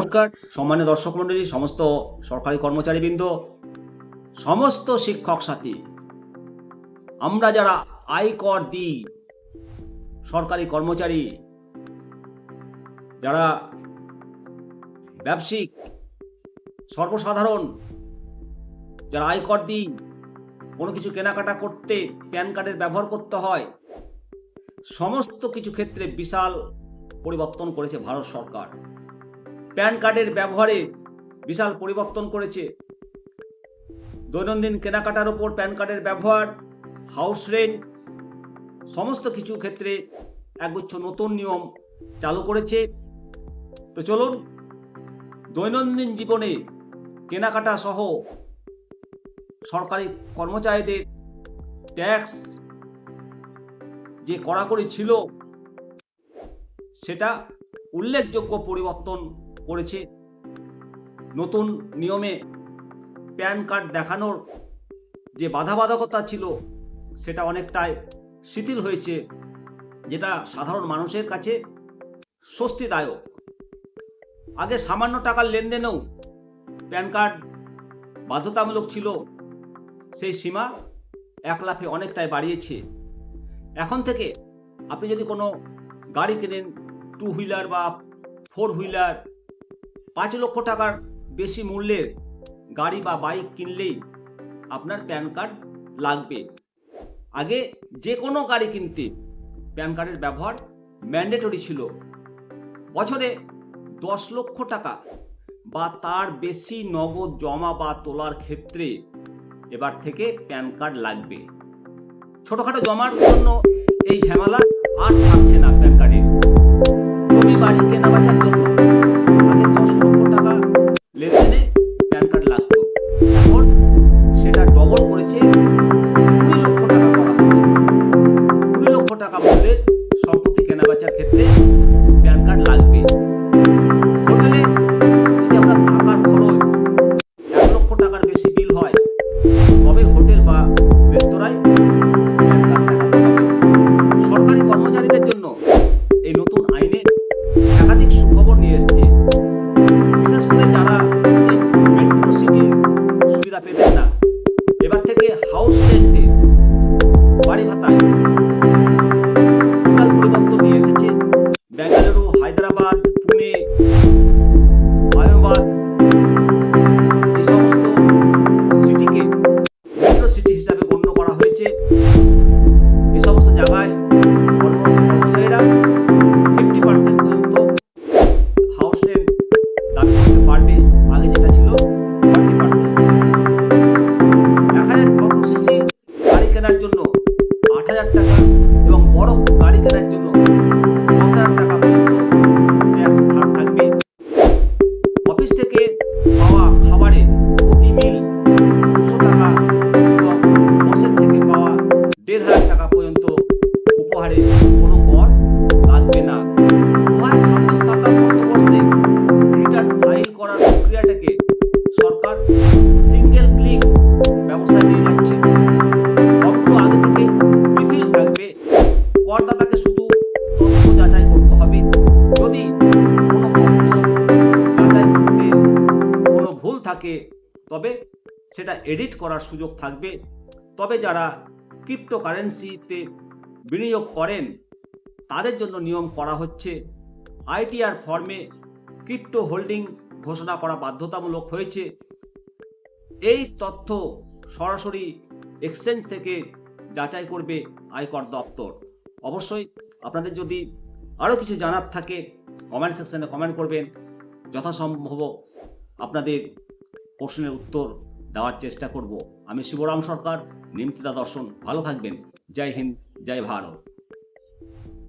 নমস্কার সম্মানীয় দর্শক মণ্ডলী, সমস্ত সরকারি কর্মচারীবৃন্দ, সমস্ত শিক্ষক সাথী, আমরা যারা আয়কর দিই, সরকারি কর্মচারী, যারা ব্যবসায়িক, সর্বসাধারণ যারা আয়কর দিই, কোনো কিছু কেনাকাটা করতে প্যান কার্ডের ব্যবহার করতে হয়, সমস্ত কিছু ক্ষেত্রে বিশাল পরিবর্তন করেছে ভারত সরকার। প্যান কার্ডের ব্যবহারে বিশাল পরিবর্তন করেছে। দৈনন্দিন কেনাকাটার ওপর প্যান কার্ডের ব্যবহার, হাউস রেন্ট, সমস্ত কিছু ক্ষেত্রে একগুচ্ছ নতুন নিয়ম চালু করেছে। তো চলুন, দৈনন্দিন জীবনে কেনাকাটা সহ সরকারি কর্মচারীদের ট্যাক্স যে কড়াকড়ি ছিল, সেটা উল্লেখযোগ্য পরিবর্তন করেছে। নতুন নিয়মে প্যান কার্ড দেখানোর যে বাধাবাধকতা ছিল, সেটা অনেকটাই শিথিল হয়েছে, যেটা সাধারণ মানুষের কাছে স্বস্তিদায়ক। আগে সামান্য টাকার লেনদেনেও প্যান কার্ড বাধ্যতামূলক ছিল, সেই সীমা 1 লাখে অনেকটাই বাড়িয়েছে। এখন থেকে আপনি যদি কোনো গাড়ি কেনেন, 2 হুইলার বা 4 হুইলার, 5 লক্ষ টাকার বেশি মূল্যের গাড়ি বা বাইক কিনলেই আপনার প্যান কার্ড লাগবে। আগে যে কোনো গাড়ি কিনতে প্যান কার্ডের ব্যবহার ম্যান্ডেটরি ছিল। বছরে 10 লক্ষ টাকা বা তার বেশি নগদ জমা বা তোলার ক্ষেত্রে এবার থেকে প্যান কার্ড লাগবে। ছোটোখাটো জমার জন্য এই ঝামেলা আর থাকছে না। প্যান কার্ডে জমি বাড়ি কেনা বেচার জন্য আগে 10 লক্ষ টাকা লেনদেনে প্যান কার্ড লাগতো, এখন সেটা ডবল করেছে, 20 লক্ষ টাকা করা হয়েছে। 20 লক্ষ টাকা মূল্যের সম্পত্তি কেনা বেচার ক্ষেত্রে প্যান কার্ড লাগবে। হোটেলে যদি আমরা থাকার খরচ 1 লক্ষ টাকার বেশি বিল হয়, তবে হোটেল বা রেস্তোরাঁয় প্যান কার্ড দেখাতে হবে। সরকারি কর্মচারীদের জন্য এই নতুন আইনে একাধিক সুখবর নিয়ে এসছে। বিশেষ করে যারা মেট্রো সিটির সুবিধা পেতেন না, এবার থেকে হাউস রেন্টে, বাড়ি ভাতায় বিশাল পরিবর্তন নিয়ে এসেছে। বেঙ্গালুরু, হায়দ্রাবাদ, পুনে, আহমেদাবাদ, এই সমস্ত সিটিকে মেট্রো সিটি হিসাবে গণ্য করা হয়েছে। এই সমস্ত জায়গায় কর্মরত কর্মচারীরা 50% পর্যন্ত হাউস রেন্ট দাবি করতে পারবে, আগে যেটা ছিল 40%। 1000 ছোট সিসি গাড়ি কেনার জন্য 8000 টাকা এবং বড় গাড়ি কেনার জন্য 10,000 টাকা পর্যন্ত ট্যাক্স ছাড় থাকবে। অফিস থেকে পাওয়া খাবারে প্রতি মিল 200 টাকা এবং বসের থেকে পাওয়া 1,500 টাকা পর্যন্ত উপহারে কোনো কর লাগবে না। 2026-27 অর্থবর্ষে রিটার্ন ফাইল করার প্রক্রিয়াটাকে সরকার সিঙ্গেল ক্লিক ব্যবস্থায় নিয়ে যাচ্ছে। ফর্মগুলো আগে থেকে রিফিল থাকবে, করদাতাকে শুধু তথ্য যাচাই করতে হবে। যদি কোনো তথ্য যাচাই করতে কোনো ভুল থাকে, তবে সেটা এডিট করার সুযোগ থাকবে। তবে যারা ক্রিপ্টোকারেন্সিতে বিনিয়োগ করেন, তাদের জন্য নিয়ম করা হচ্ছে। আইটিআর ফর্মে ক্রিপ্টো হোল্ডিং ঘোষণা করা বাধ্যতামূলক হয়েছে। এই তথ্য সরাসরি এক্সচেঞ্জ থেকে যাচাই করবে আয়কর দপ্তর। অবশ্যই আপনাদের যদি আরও কিছু জানার থাকে, কমেন্ট সেকশনে কমেন্ট করবেন। যথাসম্ভব আপনাদের প্রশ্নের উত্তর দেওয়ার চেষ্টা করব। আমি শিবরাম সরকার, নিমতিদা দর্শন। ভালো থাকবেন। জয় হিন্দ, জয় ভারত।